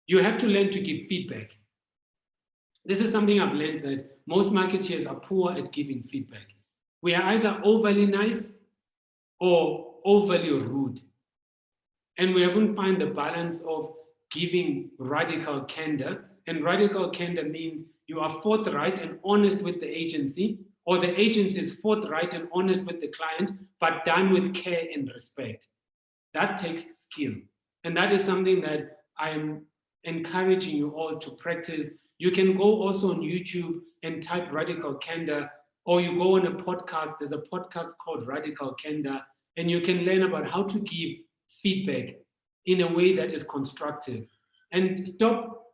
You have to learn to give feedback. This is something I've learned, that most marketeers are poor at giving feedback. We are either overly nice or overly rude. And we haven't found the balance of giving radical candor. And radical candor means you are forthright and honest with the agency, or the agency is forthright and honest with the client, but done with care and respect. That takes skill. And that is something that I'm encouraging you all to practice. You can go also on YouTube and type radical candor, or you go on a podcast. There's a podcast called Radical Candor, and you can learn about how to give feedback in a way that is constructive. And stop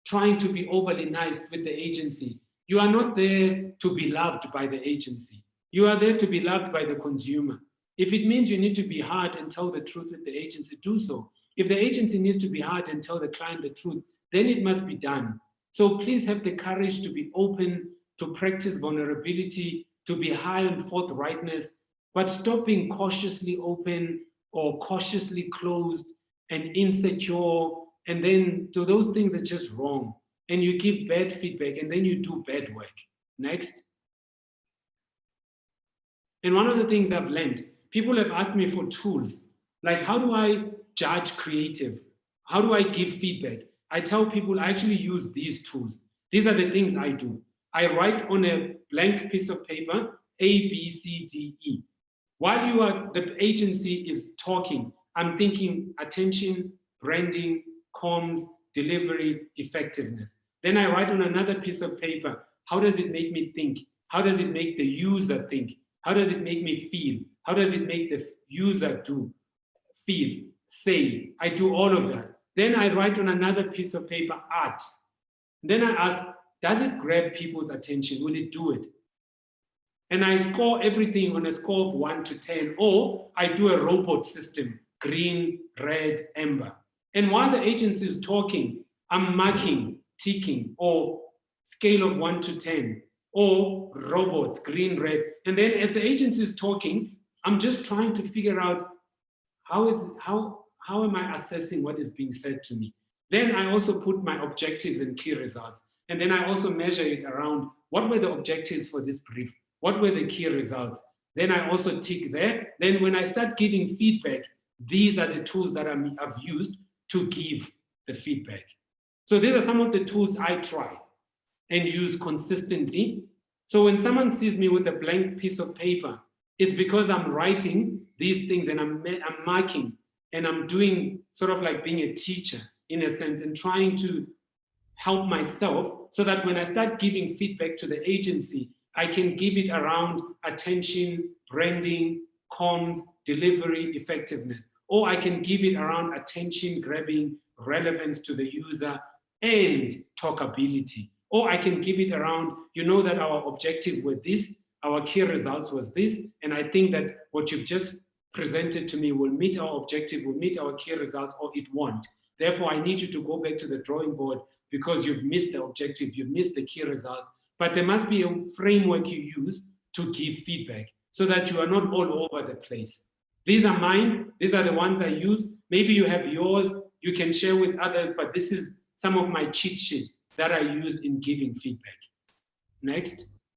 trying to be overly nice with the agency. You are not there to be loved by the agency. You are there to be loved by the consumer. If it means you need to be hard and tell the truth with the agency, do so. If the agency needs to be hard and tell the client the truth, then it must be done. So please have the courage to be open, to practice vulnerability, to be high on forthrightness, but stop being cautiously open or cautiously closed and insecure. And then so those things are just wrong. And you give bad feedback and then you do bad work. Next. And one of the things I've learned, people have asked me for tools. Like, how do I judge creative? How do I give feedback? I tell people I actually use these tools. These are the things I do. I write on a blank piece of paper, A, B, C, D, E. While the agency is talking, I'm thinking attention, branding, comms, delivery, effectiveness. Then I write on another piece of paper, how does it make me think? How does it make the user think? How does it make me feel? How does it make the user do, feel, say? I do all of that. Then I write on another piece of paper, art. Then I ask, does it grab people's attention? Will it do it? And I score everything on a score of 1 to 10, or I do a robot system, green, red, amber. And while the agency is talking, I'm marking, ticking, or scale of 1 to 10, or robots, green, red. And then as the agency is talking, I'm just trying to figure out how am I assessing what is being said to me. Then I also put my objectives and key results. And then I also measure it around what were the objectives for this brief? What were the key results? Then I also tick there. Then when I start giving feedback, these are the tools that I've used to give the feedback. So these are some of the tools I try and use consistently. So when someone sees me with a blank piece of paper, it's because I'm writing these things and I'm marking and I'm doing sort of like being a teacher in a sense and trying to help myself so that when I start giving feedback to the agency, I can give it around attention, branding, comms, delivery, effectiveness. Or I can give it around attention, grabbing, relevance to the user, and talkability. Or I can give it around, you know that our objective was this, our key results was this, and I think that what you've just presented to me will meet our objective, will meet our key results, or it won't. Therefore, I need you to go back to the drawing board because you've missed the objective, you've missed the key results. But there must be a framework you use to give feedback so that you are not all over the place. These are mine. These are the ones I use. Maybe you have yours. You can share with others, but this is some of my cheat sheets that I used in giving feedback. Next.